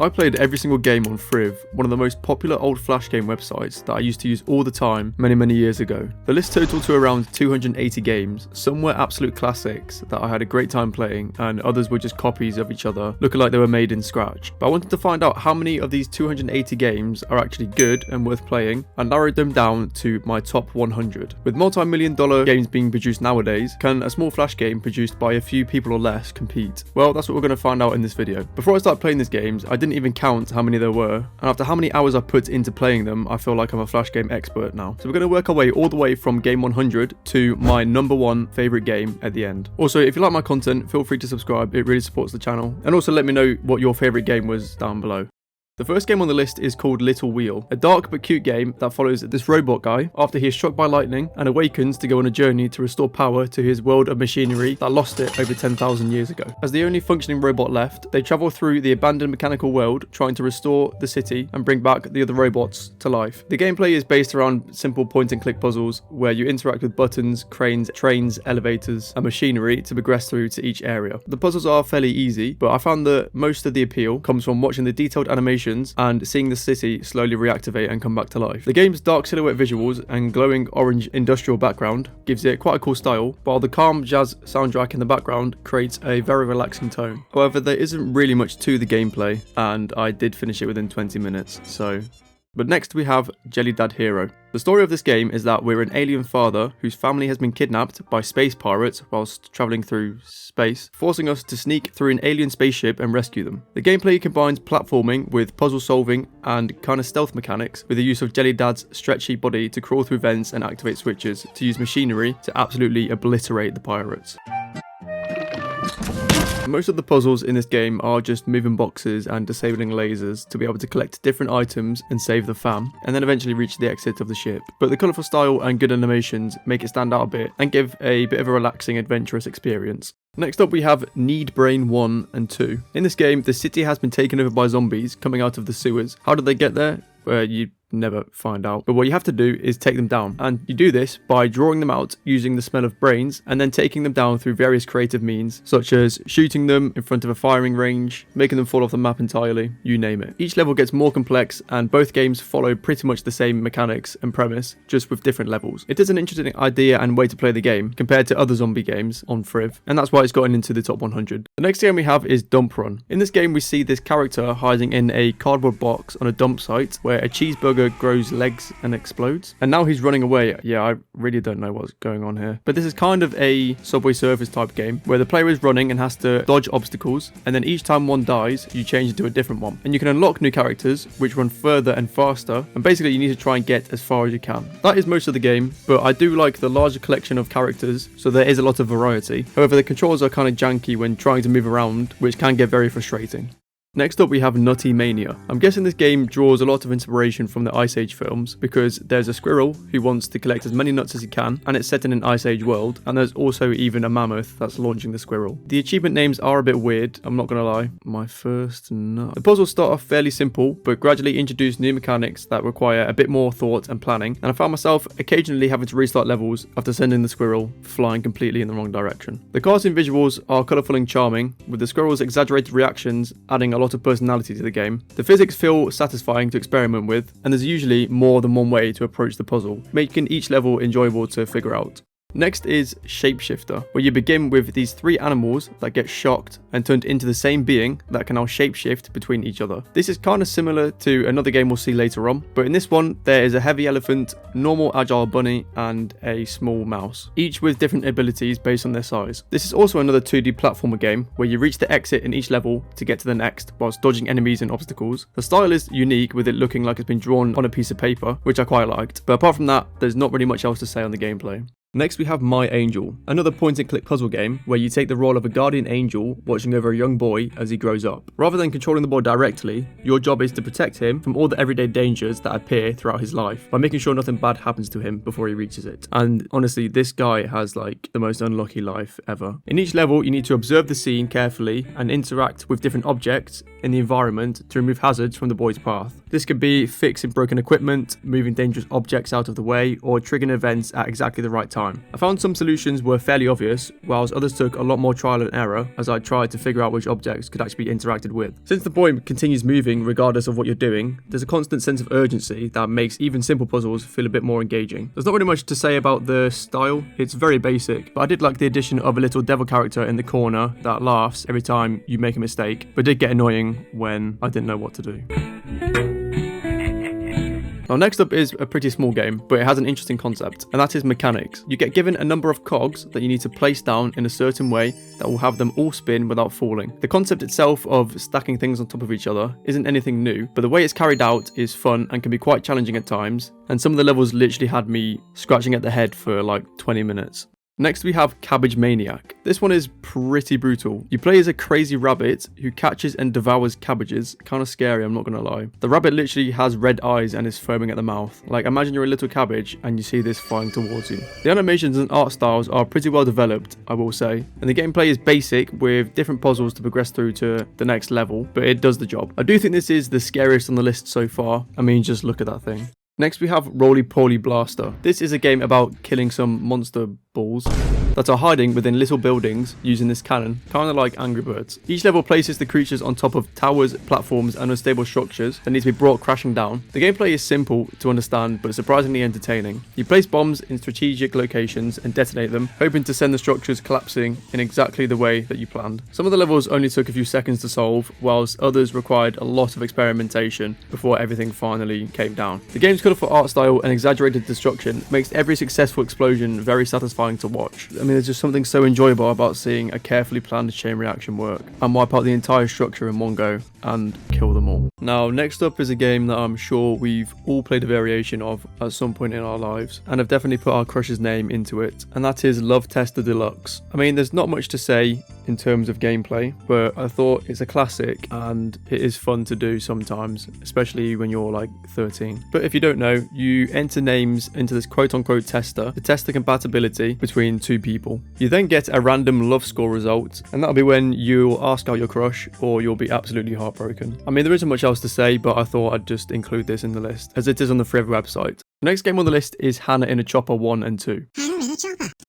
I played every single game on Friv, one of the most popular old flash game websites that I used to use all the time many years ago. The list totaled to around 280 games. Some were absolute classics that I had a great time playing, and others were just copies of each other, looking like they were made in scratch. But I wanted to find out how many of these 280 games are actually good and worth playing, and narrowed them down to my top 100. With multi-million-dollar games being produced nowadays, can a small flash game produced by a few people or less compete? Well, that's what we're going to find out in this video. Before I start playing these games, I didn't even count how many there were, and after how many hours I put into playing them, I feel like I'm a flash game expert now. So we're going to work our way all the way from game 100 to my number one favorite game at the end. Also, if you like my content, feel free to subscribe, it really supports the channel, and also let me know what your favorite game was down below. The first game on the list is called Little Wheel, a dark but cute game that follows this robot guy after he is struck by lightning and awakens to go on a journey to restore power to his world of machinery that lost it over 10,000 years ago. As the only functioning robot left, they travel through the abandoned mechanical world trying to restore the city and bring back the other robots to life. The gameplay is based around simple point and click puzzles where you interact with buttons, cranes, trains, elevators and machinery to progress through to each area. The puzzles are fairly easy, but I found that most of the appeal comes from watching the detailed animations and seeing the city slowly reactivate and come back to life. The game's dark silhouette visuals and glowing orange industrial background gives it quite a cool style, while the calm jazz soundtrack in the background creates a very relaxing tone. However, there isn't really much to the gameplay, and I did finish it within 20 minutes, so... But next we have Jelly Dad Hero. The story of this game is that we're an alien father whose family has been kidnapped by space pirates whilst travelling through space, forcing us to sneak through an alien spaceship and rescue them. The gameplay combines platforming with puzzle solving and kind of stealth mechanics, with the use of Jelly Dad's stretchy body to crawl through vents and activate switches to use machinery to absolutely obliterate the pirates. Most of the puzzles in this game are just moving boxes and disabling lasers to be able to collect different items and save the fam, and then eventually reach the exit of the ship. But the colourful style and good animations make it stand out a bit and give a bit of a relaxing, adventurous experience. Next up we have Need Brain 1 and 2. In this game, the city has been taken over by zombies coming out of the sewers. How did they get there? You never find out, but what you have to do is take them down, and you do this by drawing them out using the smell of brains and then taking them down through various creative means, such as shooting them in front of a firing range, making them fall off the map entirely, you name it. Each level gets more complex, and both games follow pretty much the same mechanics and premise, just with different levels. It is an interesting idea and way to play the game compared to other zombie games on Friv, and that's why it's gotten into the top 100. The next game we have is Dump Run. In this game we see this character hiding in a cardboard box on a dump site where a cheeseburger grows legs and explodes, and now he's running away. Yeah, I really don't know what's going on here, but this is kind of a Subway Surfers type game where the player is running and has to dodge obstacles, and then each time one dies you change into a different one, and you can unlock new characters which run further and faster, and basically you need to try and get as far as you can. That is most of the game, but I do like the larger collection of characters, so there is a lot of variety. However, the controls are kind of janky when trying to move around, which can get very frustrating. Next up we have Nutty Mania. I'm guessing this game draws a lot of inspiration from the Ice Age films, because there's a squirrel who wants to collect as many nuts as he can, and it's set in an Ice Age world, and there's also even a mammoth that's launching the squirrel. The achievement names are a bit weird, I'm not gonna lie. My first nut. The puzzles start off fairly simple, but gradually introduce new mechanics that require a bit more thought and planning, and I found myself occasionally having to restart levels after sending the squirrel flying completely in the wrong direction. The cartoon visuals are colourful and charming, with the squirrel's exaggerated reactions adding a lot of personality to the game. The physics feel satisfying to experiment with, and there's usually more than one way to approach the puzzle, making each level enjoyable to figure out. Next is Shapeshifter, where you begin with these three animals that get shocked and turned into the same being that can now shapeshift between each other. This is kind of similar to another game we'll see later on, but in this one there is a heavy elephant, normal agile bunny, and a small mouse, each with different abilities based on their size. This is also another 2D platformer game where you reach the exit in each level to get to the next whilst dodging enemies and obstacles. The style is unique, with it looking like it's been drawn on a piece of paper, which I quite liked, but apart from that there's not really much else to say on the gameplay. Next we have My Angel, another point-and-click puzzle game where you take the role of a guardian angel watching over a young boy as he grows up. Rather than controlling the boy directly, your job is to protect him from all the everyday dangers that appear throughout his life by making sure nothing bad happens to him before he reaches it. And honestly, this guy has like the most unlucky life ever. In each level, you need to observe the scene carefully and interact with different objects in the environment to remove hazards from the boy's path. This could be fixing broken equipment, moving dangerous objects out of the way, or triggering events at exactly the right time time. I found some solutions were fairly obvious, whilst others took a lot more trial and error as I tried to figure out which objects could actually be interacted with. Since the boy continues moving regardless of what you're doing, there's a constant sense of urgency that makes even simple puzzles feel a bit more engaging. There's not really much to say about the style, it's very basic, but I did like the addition of a little devil character in the corner that laughs every time you make a mistake, but did get annoying when I didn't know what to do. Now next up is a pretty small game, but it has an interesting concept, and that is mechanics. You get given a number of cogs that you need to place down in a certain way that will have them all spin without falling. The concept itself of stacking things on top of each other isn't anything new, but the way it's carried out is fun and can be quite challenging at times, and some of the levels literally had me scratching at the head for like 20 minutes. Next we have Cabbage Maniac. This one is pretty brutal. You play as a crazy rabbit who catches and devours cabbages. Kind of scary, I'm not gonna lie. The rabbit literally has red eyes and is foaming at the mouth. Like, imagine you're a little cabbage and you see this flying towards you. The animations and art styles are pretty well developed, I will say. And the gameplay is basic with different puzzles to progress through to the next level, but it does the job. I do think this is the scariest on the list so far. I mean, just look at that thing. Next we have Roly Poly Blaster. This is a game about killing some monster balls that are hiding within little buildings using this cannon, kind of like Angry Birds. Each level places the creatures on top of towers, platforms and unstable structures that need to be brought crashing down. The gameplay is simple to understand but surprisingly entertaining. You place bombs in strategic locations and detonate them, hoping to send the structures collapsing in exactly the way that you planned. Some of the levels only took a few seconds to solve, whilst others required a lot of experimentation before everything finally came down. The game's colourful art style and exaggerated destruction makes every successful explosion very satisfying to watch. I mean, there's just something so enjoyable about seeing a carefully planned chain reaction work and wipe out the entire structure in one go and kill them all. Now, next up is a game that I'm sure we've all played a variation of at some point in our lives and have definitely put our crush's name into it, and that is Love Tester Deluxe. I mean, there's not much to say in terms of gameplay, but I thought it's a classic and it is fun to do sometimes, especially when you're like 13. But if you don't know, you enter names into this quote-unquote tester to test the compatibility between two people. You then get a random love score result, and that'll be when you'll ask out your crush or you'll be absolutely heartbroken. I mean, there isn't much else to say, but I thought I'd just include this in the list as it is on the Friv website. The next game on the list is Hannah in a Chopper 1 and 2.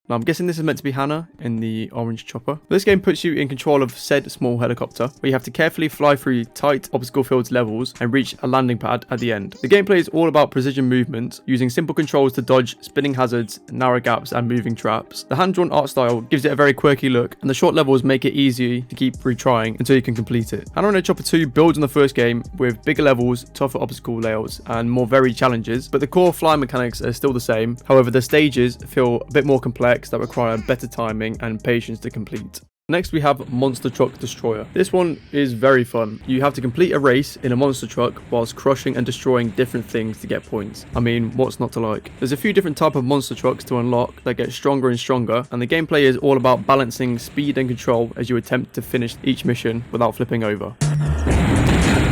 Now, I'm guessing this is meant to be Hannah in the orange chopper. This game puts you in control of said small helicopter, where you have to carefully fly through tight obstacle filled levels and reach a landing pad at the end. The gameplay is all about precision movement, using simple controls to dodge spinning hazards, narrow gaps and moving traps. The hand-drawn art style gives it a very quirky look, and the short levels make it easy to keep retrying until you can complete it. Hannah in a Chopper 2 builds on the first game with bigger levels, tougher obstacle layouts and more varied challenges, but the core fly mechanics are still the same. However, the stages feel a bit more complex that require better timing and patience to complete. Next we have Monster Truck Destroyer. This one is very fun. You have to complete a race in a monster truck whilst crushing and destroying different things to get points. I mean, what's not to like? There's a few different types of monster trucks to unlock that get stronger and stronger, and the gameplay is all about balancing speed and control as you attempt to finish each mission without flipping over.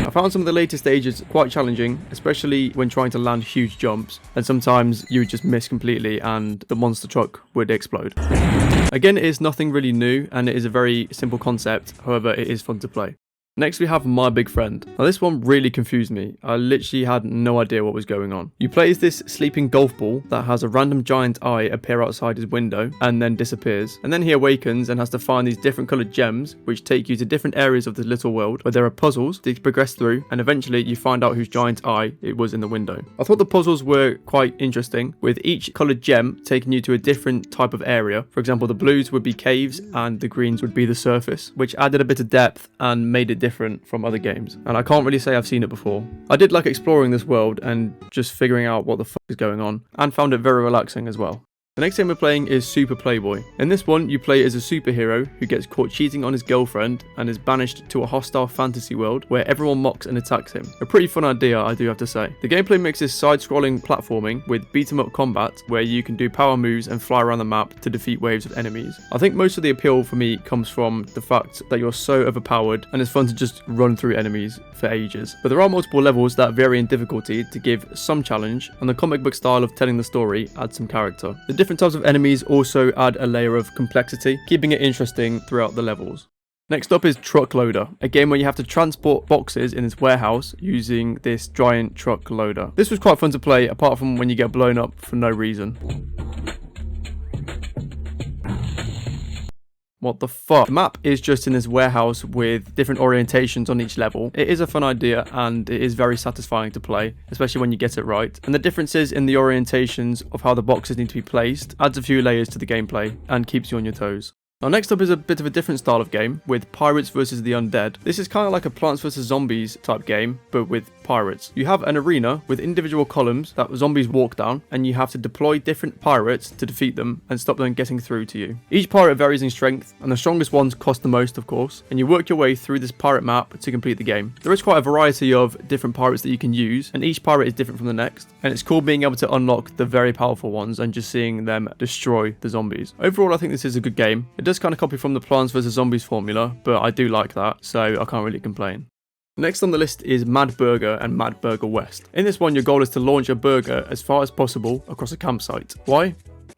I found some of the later stages quite challenging, especially when trying to land huge jumps, and sometimes you would just miss completely and the monster truck would explode. Again, it is nothing really new and it is a very simple concept, however it is fun to play. Next we have My Big Friend. Now this one really confused me. I literally had no idea what was going on. You play as this sleeping golf ball that has a random giant eye appear outside his window and then disappears. And then he awakens and has to find these different coloured gems which take you to different areas of the little world where there are puzzles to progress through, and eventually you find out whose giant eye it was in the window. I thought the puzzles were quite interesting, with each coloured gem taking you to a different type of area. For example, the blues would be caves and the greens would be the surface, which added a bit of depth and made it different from other games, and I can't really say I've seen it before. I did like exploring this world and just figuring out what the fuck is going on, and found it very relaxing as well. The next game we're playing is Super Playboy. In this one, you play as a superhero who gets caught cheating on his girlfriend and is banished to a hostile fantasy world where everyone mocks and attacks him. A pretty fun idea, I do have to say. The gameplay mixes side-scrolling platforming with beat-em-up combat where you can do power moves and fly around the map to defeat waves of enemies. I think most of the appeal for me comes from the fact that you're so overpowered and it's fun to just run through enemies for ages. But there are multiple levels that vary in difficulty to give some challenge, and the comic book style of telling the story adds some character. The different types of enemies also add a layer of complexity, keeping it interesting throughout the levels. Next up is Truck Loader, a game where you have to transport boxes in this warehouse using this giant truck loader. This was quite fun to play, apart from when you get blown up for no reason. What the fuck? The map is just in this warehouse with different orientations on each level. It is a fun idea and it is very satisfying to play, especially when you get it right. And the differences in the orientations of how the boxes need to be placed adds a few layers to the gameplay and keeps you on your toes. Now next up is a bit of a different style of game with pirates versus the undead. This is kind of like a Plants vs Zombies type game, but with pirates. You have an arena with individual columns that zombies walk down, and you have to deploy different pirates to defeat them and stop them getting through to you. Each pirate varies in strength, and the strongest ones cost the most, of course, and you work your way through this pirate map to complete the game. There is quite a variety of different pirates that you can use, and each pirate is different from the next, and it's cool being able to unlock the very powerful ones and just seeing them destroy the zombies. Overall, I think this is a good game. It does kind of copy from the Plants vs Zombies formula, but I do like that, so I can't really complain. Next on the list is Mad Burger and Mad Burger West. In this one, your goal is to launch a burger as far as possible across a campsite. Why?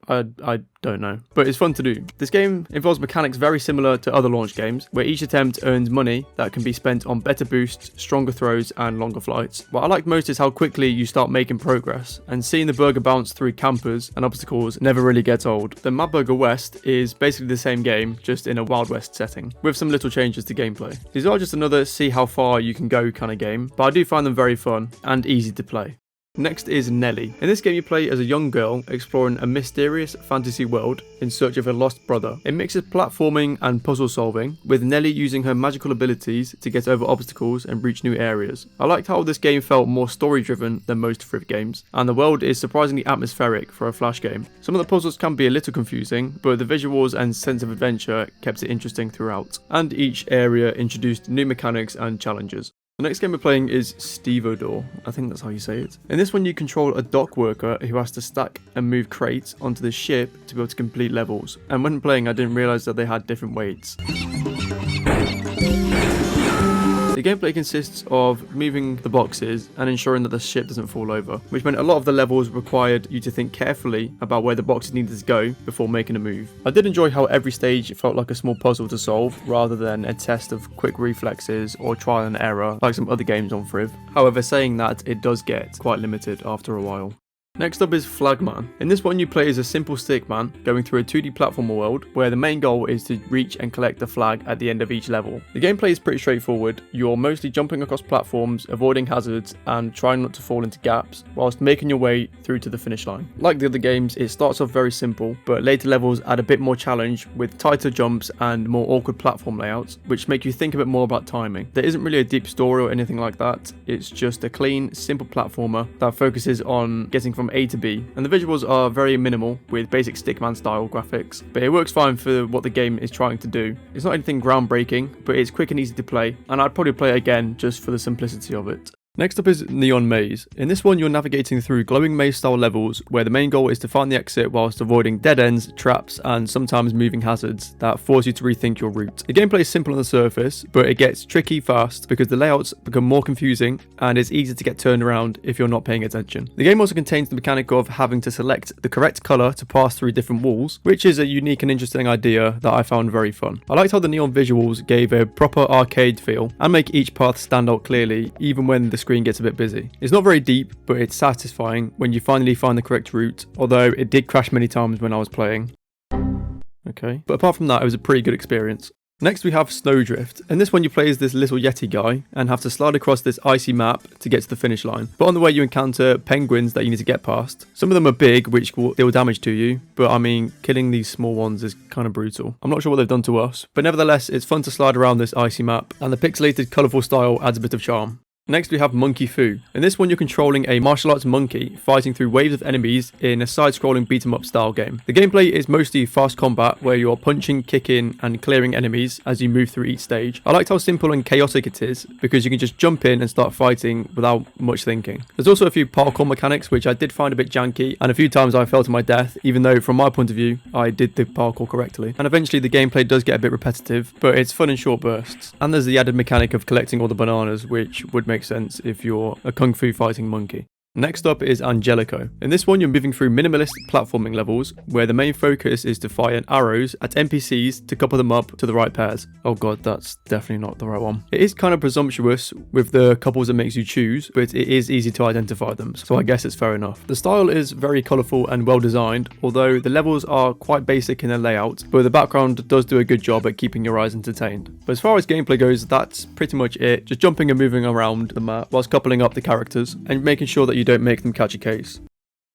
I don't know, but it's fun to do. This game involves mechanics very similar to other launch games, where each attempt earns money that can be spent on better boosts, stronger throws, and longer flights. What I like most is how quickly you start making progress, and seeing the burger bounce through campers and obstacles never really gets old. The Mad Burger West is basically the same game, just in a Wild West setting, with some little changes to gameplay. These are just another see how far you can go kind of game, but I do find them very fun and easy to play. Next is Nelly. In this game you play as a young girl exploring a mysterious fantasy world in search of a lost brother. It mixes platforming and puzzle solving, with Nelly using her magical abilities to get over obstacles and reach new areas. I liked how this game felt more story driven than most Friv games, and the world is surprisingly atmospheric for a Flash game. Some of the puzzles can be a little confusing, but the visuals and sense of adventure kept it interesting throughout, and each area introduced new mechanics and challenges. The next game we're playing is Stevedore. I think that's how you say it. In this one you control a dock worker who has to stack and move crates onto the ship to be able to complete levels. And when playing I didn't realise that they had different weights. The gameplay consists of moving the boxes and ensuring that the ship doesn't fall over, which meant a lot of the levels required you to think carefully about where the boxes needed to go before making a move. I did enjoy how every stage felt like a small puzzle to solve rather than a test of quick reflexes or trial and error like some other games on Friv. However, saying that, it does get quite limited after a while. Next up is Flagman. In this one you play as a simple stickman going through a 2D platformer world where the main goal is to reach and collect the flag at the end of each level. The gameplay is pretty straightforward. You're mostly jumping across platforms, avoiding hazards and trying not to fall into gaps whilst making your way through to the finish line. Like the other games, it starts off very simple, but later levels add a bit more challenge with tighter jumps and more awkward platform layouts, which make you think a bit more about timing. There isn't really a deep story or anything like that. It's just a clean, simple platformer that focuses on getting from A to B, and the visuals are very minimal with basic stickman style graphics, but it works fine for what the game is trying to do. It's not anything groundbreaking, but it's quick and easy to play, and I'd probably play it again just for the simplicity of it. Next up is Neon Maze. In this one you're navigating through glowing maze style levels where the main goal is to find the exit whilst avoiding dead ends, traps and sometimes moving hazards that force you to rethink your route. The gameplay is simple on the surface, but it gets tricky fast because the layouts become more confusing and it's easy to get turned around if you're not paying attention. The game also contains the mechanic of having to select the correct colour to pass through different walls, which is a unique and interesting idea that I found very fun. I liked how the neon visuals gave a proper arcade feel and make each path stand out clearly even when the screen gets a bit busy. It's not very deep, but it's satisfying when you finally find the correct route, although it did crash many times when I was playing. Okay, but apart from that, it was a pretty good experience. Next we have Snowdrift. In this one you play as this little Yeti guy and have to slide across this icy map to get to the finish line. But on the way you encounter penguins that you need to get past. Some of them are big, which will deal damage to you, but I mean, killing these small ones is kind of brutal. I'm not sure what they've done to us, but nevertheless it's fun to slide around this icy map, and the pixelated colourful style adds a bit of charm. Next we have Monkey Fu. In this one you're controlling a martial arts monkey fighting through waves of enemies in a side-scrolling beat-em-up style game. The gameplay is mostly fast combat where you're punching, kicking and clearing enemies as you move through each stage. I liked how simple and chaotic it is because you can just jump in and start fighting without much thinking. There's also a few parkour mechanics which I did find a bit janky, and a few times I fell to my death even though from my point of view I did the parkour correctly. And eventually the gameplay does get a bit repetitive, but it's fun in short bursts. And there's the added mechanic of collecting all the bananas, which would make sense if you're a kung fu fighting monkey. Next up is Angelico. In this one, you're moving through minimalist platforming levels, where the main focus is to fire arrows at NPCs to couple them up to the right pairs. Oh god, that's definitely not the right one. It is kind of presumptuous with the couples it makes you choose, but it is easy to identify them, so I guess it's fair enough. The style is very colourful and well designed, although the levels are quite basic in their layout, but the background does do a good job at keeping your eyes entertained. But as far as gameplay goes, that's pretty much it, just jumping and moving around the map whilst coupling up the characters and making sure that you don't make them catch a case.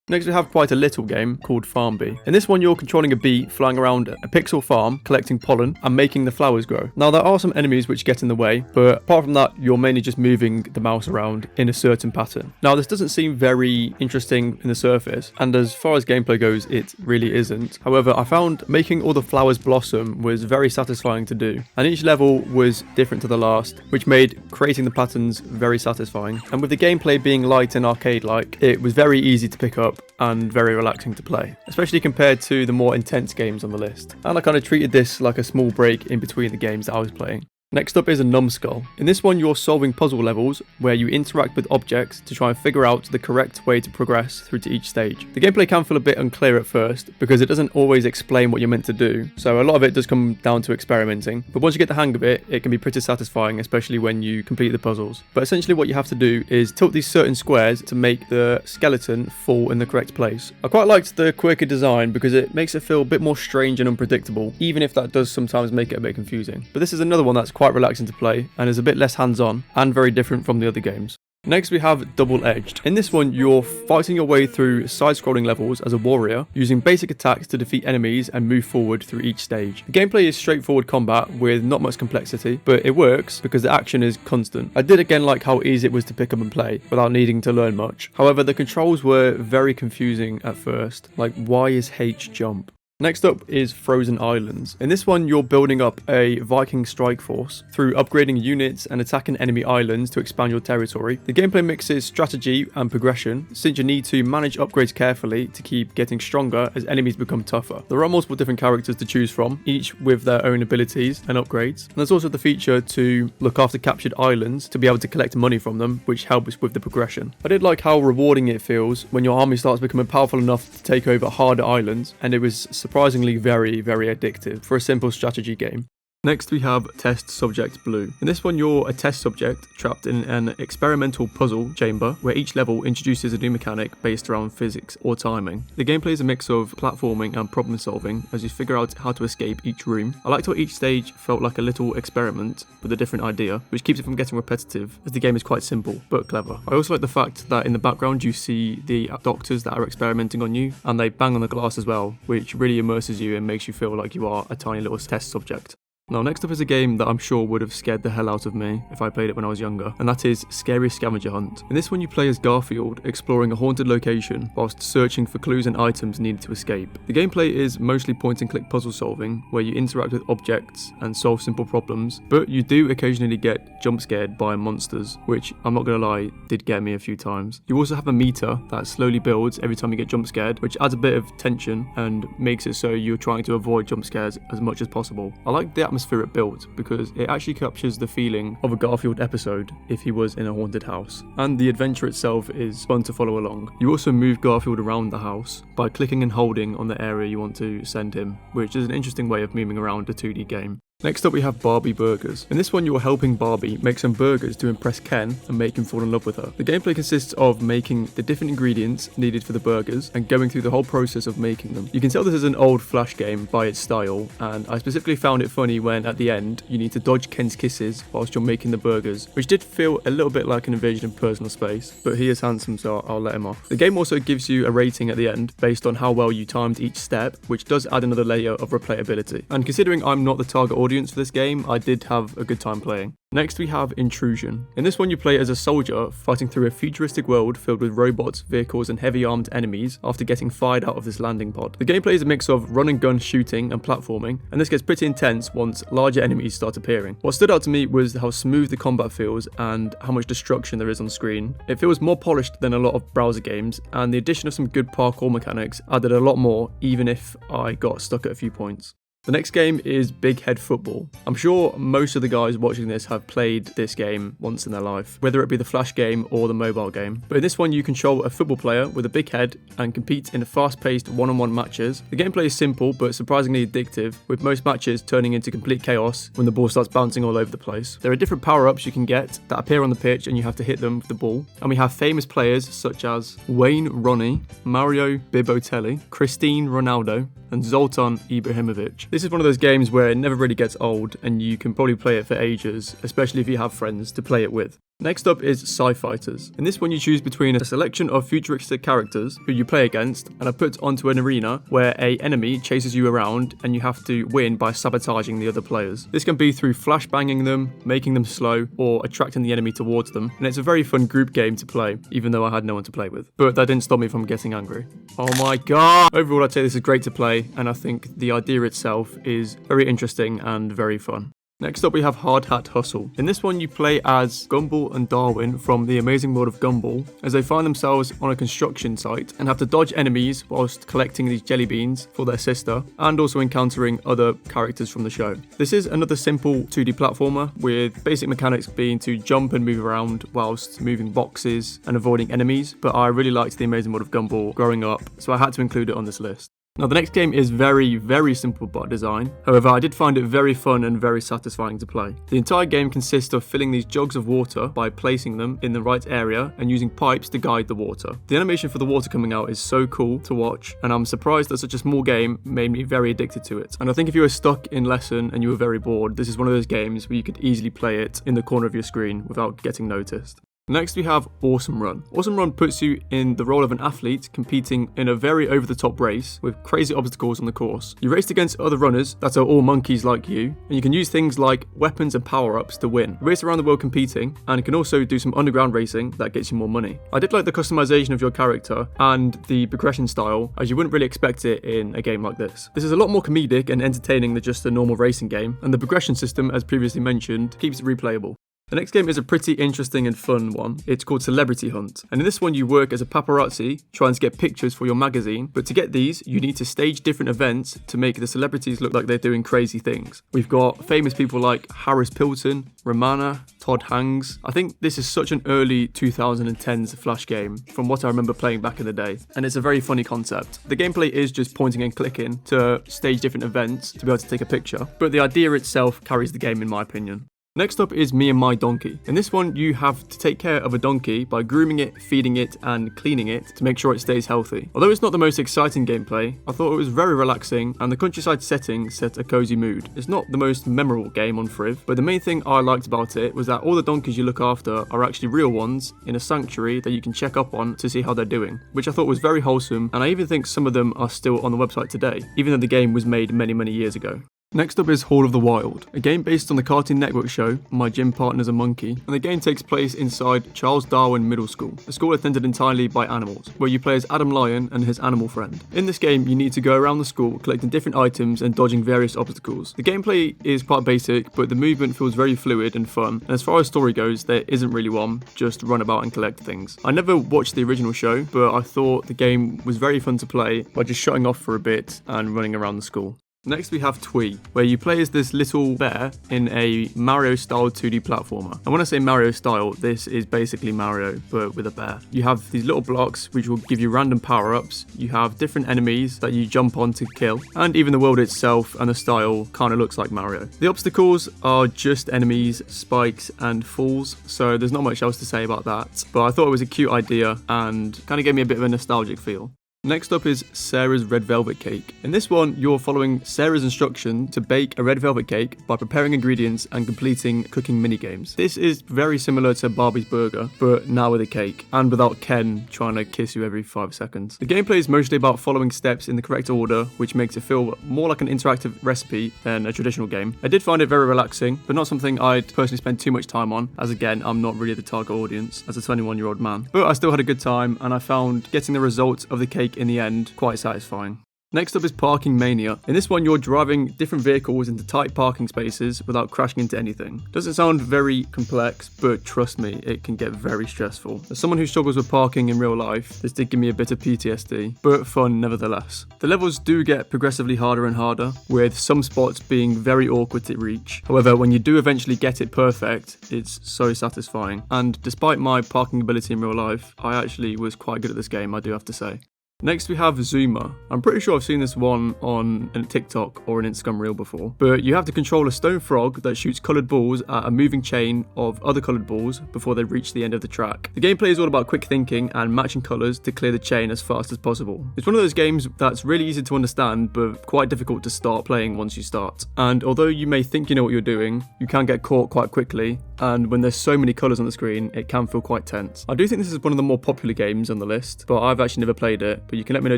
Next we have quite a little game called Farm Bee. In this one you're controlling a bee flying around a pixel farm, collecting pollen and making the flowers grow. Now there are some enemies which get in the way, but apart from that you're mainly just moving the mouse around in a certain pattern. Now this doesn't seem very interesting in the surface, and as far as gameplay goes it really isn't. However, I found making all the flowers blossom was very satisfying to do, and each level was different to the last, which made creating the patterns very satisfying. And with the gameplay being light and arcade-like, it was very easy to pick up and very relaxing to play, especially compared to the more intense games on the list. And I kind of treated this like a small break in between the games that I was playing. Next up is a numbskull. In this one you're solving puzzle levels where you interact with objects to try and figure out the correct way to progress through to each stage. The gameplay can feel a bit unclear at first because it doesn't always explain what you're meant to do, so a lot of it does come down to experimenting, but once you get the hang of it, it can be pretty satisfying, especially when you complete the puzzles. But essentially what you have to do is tilt these certain squares to make the skeleton fall in the correct place. I quite liked the quirky design because it makes it feel a bit more strange and unpredictable, even if that does sometimes make it a bit confusing. But this is another one that's quite relaxing to play and is a bit less hands-on and very different from the other games. Next we have Double Edged. In this one you're fighting your way through side-scrolling levels as a warrior, using basic attacks to defeat enemies and move forward through each stage. The gameplay is straightforward combat with not much complexity, but it works because the action is constant. I did again like how easy it was to pick up and play without needing to learn much. However, the controls were very confusing at first, like why is H jump? Next up is Frozen Islands. In this one, you're building up a Viking strike force through upgrading units and attacking enemy islands to expand your territory. The gameplay mixes strategy and progression, since you need to manage upgrades carefully to keep getting stronger as enemies become tougher. There are multiple different characters to choose from, each with their own abilities and upgrades. And there's also the feature to look after captured islands to be able to collect money from them, which helps with the progression. I did like how rewarding it feels when your army starts becoming powerful enough to take over harder islands, and it was surprisingly very addictive for a simple strategy game. Next we have Test Subject Blue. In this one you're a test subject trapped in an experimental puzzle chamber where each level introduces a new mechanic based around physics or timing. The gameplay is a mix of platforming and problem solving as you figure out how to escape each room. I liked how each stage felt like a little experiment with a different idea, which keeps it from getting repetitive as the game is quite simple but clever. I also like the fact that in the background you see the doctors that are experimenting on you, and they bang on the glass as well, which really immerses you and makes you feel like you are a tiny little test subject. Now next up is a game that I'm sure would have scared the hell out of me if I played it when I was younger, and that is Scary Scavenger Hunt. In this one you play as Garfield, exploring a haunted location whilst searching for clues and items needed to escape. The gameplay is mostly point and click puzzle solving, where you interact with objects and solve simple problems, but you do occasionally get jump scared by monsters, which I'm not gonna lie, did get me a few times. You also have a meter that slowly builds every time you get jump scared, which adds a bit of tension and makes it so you're trying to avoid jump scares as much as possible. I like the atmosphere it built because it actually captures the feeling of a Garfield episode if he was in a haunted house, and the adventure itself is fun to follow along. You also move Garfield around the house by clicking and holding on the area you want to send him, which is an interesting way of moving around a 2D game. Next up we have Barbie Burgers. In this one you're helping Barbie make some burgers to impress Ken and make him fall in love with her. The gameplay consists of making the different ingredients needed for the burgers and going through the whole process of making them. You can tell this is an old Flash game by its style, and I specifically found it funny when at the end you need to dodge Ken's kisses whilst you're making the burgers, which did feel a little bit like an invasion of personal space, but he is handsome so I'll let him off. The game also gives you a rating at the end based on how well you timed each step, which does add another layer of replayability. And considering I'm not the target audience for this game, I did have a good time playing. Next we have Intrusion. In this one you play as a soldier fighting through a futuristic world filled with robots, vehicles and heavy armed enemies after getting fired out of this landing pod. The gameplay is a mix of run and gun shooting and platforming, and this gets pretty intense once larger enemies start appearing. What stood out to me was how smooth the combat feels and how much destruction there is on screen. It feels more polished than a lot of browser games, and the addition of some good parkour mechanics added a lot more, even if I got stuck at a few points. The next game is Big Head Football. I'm sure most of the guys watching this have played this game once in their life, whether it be the Flash game or the mobile game. But in this one, you control a football player with a big head and compete in fast-paced one-on-one matches. The gameplay is simple but surprisingly addictive, with most matches turning into complete chaos when the ball starts bouncing all over the place. There are different power-ups you can get that appear on the pitch and you have to hit them with the ball. And we have famous players such as Wayne Rooney, Mario Bibotelli, Cristiano Ronaldo, and Zoltan Ibrahimovic. This is one of those games where it never really gets old and you can probably play it for ages, especially if you have friends to play it with. Next up is Sci Fighters. In this one you choose between a selection of futuristic characters who you play against and are put onto an arena where an enemy chases you around and you have to win by sabotaging the other players. This can be through flashbanging them, making them slow, or attracting the enemy towards them, and it's a very fun group game to play, even though I had no one to play with. But that didn't stop me from getting angry. Oh my god! Overall I'd say this is great to play, and I think the idea itself is very interesting and very fun. Next up we have Hard Hat Hustle. In this one you play as Gumball and Darwin from the Amazing World of Gumball as they find themselves on a construction site and have to dodge enemies whilst collecting these jelly beans for their sister and also encountering other characters from the show. This is another simple 2D platformer with basic mechanics being to jump and move around whilst moving boxes and avoiding enemies, but I really liked the Amazing World of Gumball growing up, so I had to include it on this list. Now the next game is very simple by design, however I did find it very fun and very satisfying to play. The entire game consists of filling these jugs of water by placing them in the right area and using pipes to guide the water. The animation for the water coming out is so cool to watch, and I'm surprised that such a small game made me very addicted to it. And I think if you were stuck in lesson and you were very bored, this is one of those games where you could easily play it in the corner of your screen without getting noticed. Next we have Awesome Run. Awesome Run puts you in the role of an athlete competing in a very over-the-top race with crazy obstacles on the course. You race against other runners that are all monkeys like you, and you can use things like weapons and power-ups to win. You race around the world competing, and you can also do some underground racing that gets you more money. I did like the customization of your character and the progression style, as you wouldn't really expect it in a game like this. This is a lot more comedic and entertaining than just a normal racing game, and the progression system, as previously mentioned, keeps it replayable. The next game is a pretty interesting and fun one. It's called Celebrity Hunt. And in this one you work as a paparazzi trying to get pictures for your magazine, but to get these you need to stage different events to make the celebrities look like they're doing crazy things. We've got famous people like Harris Pilton, Romana, Todd Hangs. I think this is such an early 2010s Flash game from what I remember playing back in the day, and it's a very funny concept. The gameplay is just pointing and clicking to stage different events to be able to take a picture, but the idea itself carries the game in my opinion. Next up is Me and My Donkey. In this one, you have to take care of a donkey by grooming it, feeding it, and cleaning it to make sure it stays healthy. Although it's not the most exciting gameplay, I thought it was very relaxing, and the countryside setting set a cozy mood. It's not the most memorable game on Friv, but the main thing I liked about it was that all the donkeys you look after are actually real ones in a sanctuary that you can check up on to see how they're doing, which I thought was very wholesome, and I even think some of them are still on the website today, even though the game was made many years ago. Next up is Hall of the Wild, a game based on the Cartoon Network show My Gym Partner's a Monkey, and the game takes place inside Charles Darwin Middle School, a school attended entirely by animals, where you play as Adam Lion and his animal friend. In this game, you need to go around the school collecting different items and dodging various obstacles. The gameplay is quite basic, but the movement feels very fluid and fun, and as far as story goes, there isn't really one, just run about and collect things. I never watched the original show, but I thought the game was very fun to play by just shutting off for a bit and running around the school. Next we have Twee, where you play as this little bear in a Mario-style 2D platformer. And when I say Mario-style, this is basically Mario, but with a bear. You have these little blocks which will give you random power-ups, you have different enemies that you jump on to kill, and even the world itself and the style kind of looks like Mario. The obstacles are just enemies, spikes, and falls, so there's not much else to say about that, but I thought it was a cute idea and kind of gave me a bit of a nostalgic feel. Next up is Sarah's Red Velvet Cake. In this one, you're following Sarah's instruction to bake a red velvet cake by preparing ingredients and completing cooking mini-games. This is very similar to Barbie's Burger, but now with a cake, and without Ken trying to kiss you every 5 seconds. The gameplay is mostly about following steps in the correct order, which makes it feel more like an interactive recipe than a traditional game. I did find it very relaxing, but not something I'd personally spend too much time on, as again, I'm not really the target audience as a 21-year-old man. But I still had a good time, and I found getting the results of the cake in the end quite satisfying. Next up is Parking Mania. In this one, you're driving different vehicles into tight parking spaces without crashing into anything. Doesn't sound very complex, but trust me, it can get very stressful. As someone who struggles with parking in real life, this did give me a bit of PTSD, but fun nevertheless. The levels do get progressively harder and harder, with some spots being very awkward to reach. However, when you do eventually get it perfect, it's so satisfying. And despite my parking ability in real life, I actually was quite good at this game, I do have to say. Next we have Zuma. I'm pretty sure I've seen this one on a TikTok or an Instagram reel before, but you have to control a stone frog that shoots coloured balls at a moving chain of other coloured balls before they reach the end of the track. The gameplay is all about quick thinking and matching colours to clear the chain as fast as possible. It's one of those games that's really easy to understand but quite difficult to start playing once you start. And although you may think you know what you're doing, you can get caught quite quickly, and when there's so many colours on the screen, it can feel quite tense. I do think this is one of the more popular games on the list, but I've actually never played it, but you can let me know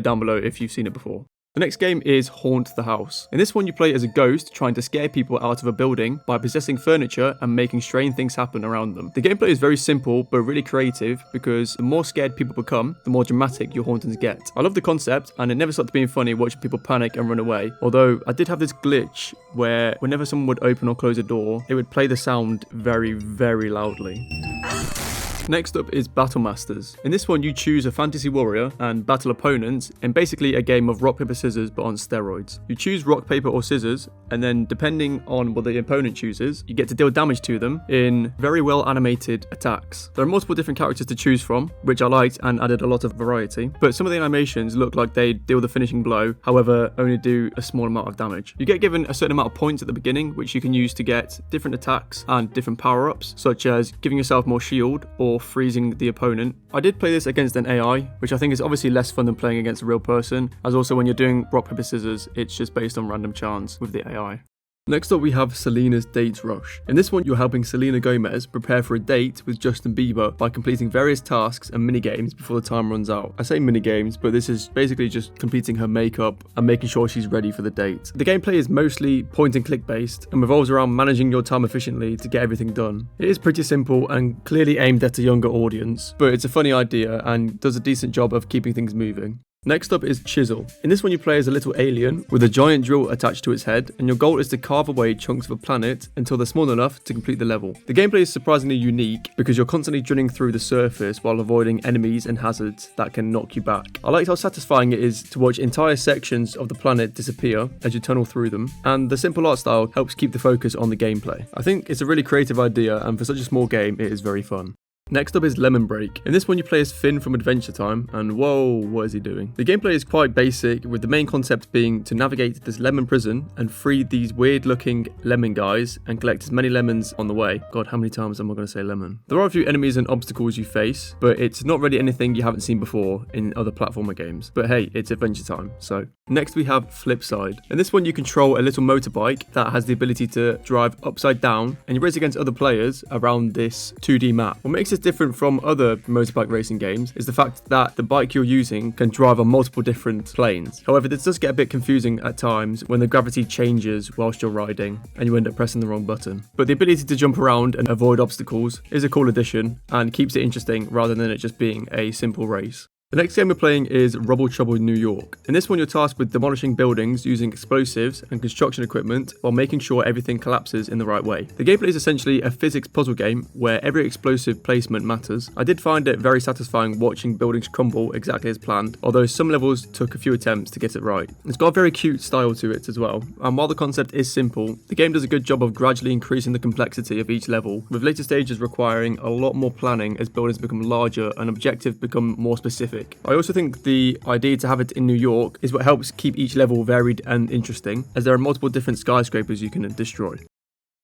down below if you've seen it before. The next game is Haunt the House. In this one, you play as a ghost trying to scare people out of a building by possessing furniture and making strange things happen around them. The gameplay is very simple but really creative because the more scared people become, the more dramatic your hauntings get. I love the concept, and it never stopped being funny watching people panic and run away. Although I did have this glitch where whenever someone would open or close a door, it would play the sound very, very loudly. Next up is Battle Masters. In this one, you choose a fantasy warrior and battle opponents in basically a game of rock, paper, scissors, but on steroids. You choose rock, paper, or scissors, and then depending on what the opponent chooses, you get to deal damage to them in very well animated attacks. There are multiple different characters to choose from, which I liked and added a lot of variety, but some of the animations look like they deal the finishing blow, however, only do a small amount of damage. You get given a certain amount of points at the beginning, which you can use to get different attacks and different power-ups, such as giving yourself more shield or freezing the opponent. I did play this against an AI, which I think is obviously less fun than playing against a real person, as also when you're doing rock, paper, scissors, it's just based on random chance with the AI. Next up we have Selena's Dates Rush. In this one, you're helping Selena Gomez prepare for a date with Justin Bieber by completing various tasks and mini-games before the time runs out. I say mini-games, but this is basically just completing her makeup and making sure she's ready for the date. The gameplay is mostly point and click based and revolves around managing your time efficiently to get everything done. It is pretty simple and clearly aimed at a younger audience, but it's a funny idea and does a decent job of keeping things moving. Next up is Chisel. In this one, you play as a little alien with a giant drill attached to its head, and your goal is to carve away chunks of a planet until they're small enough to complete the level. The gameplay is surprisingly unique because you're constantly drilling through the surface while avoiding enemies and hazards that can knock you back. I liked how satisfying it is to watch entire sections of the planet disappear as you tunnel through them, and the simple art style helps keep the focus on the gameplay. I think it's a really creative idea, and for such a small game, it is very fun. Next up is Lemon Break. In this one, you play as Finn from Adventure Time, and whoa, what is he doing? The gameplay is quite basic, with the main concept being to navigate this lemon prison and free these weird looking lemon guys and collect as many lemons on the way. God, how many times am I going to say lemon? There are a few enemies and obstacles you face, but it's not really anything you haven't seen before in other platformer games. But hey, it's Adventure Time, so. Next we have Flipside. In this one, you control a little motorbike that has the ability to drive upside down, and you race against other players around this 2D map. What makes it different from other motorbike racing games is the fact that the bike you're using can drive on multiple different planes. However, this does get a bit confusing at times when the gravity changes whilst you're riding and you end up pressing the wrong button. But the ability to jump around and avoid obstacles is a cool addition and keeps it interesting rather than it just being a simple race. The next game we're playing is Rubble Trouble New York. In this one, you're tasked with demolishing buildings using explosives and construction equipment while making sure everything collapses in the right way. The gameplay is essentially a physics puzzle game where every explosive placement matters. I did find it very satisfying watching buildings crumble exactly as planned, although some levels took a few attempts to get it right. It's got a very cute style to it as well, and while the concept is simple, the game does a good job of gradually increasing the complexity of each level, with later stages requiring a lot more planning as buildings become larger and objectives become more specific. I also think the idea to have it in New York is what helps keep each level varied and interesting, as there are multiple different skyscrapers you can destroy.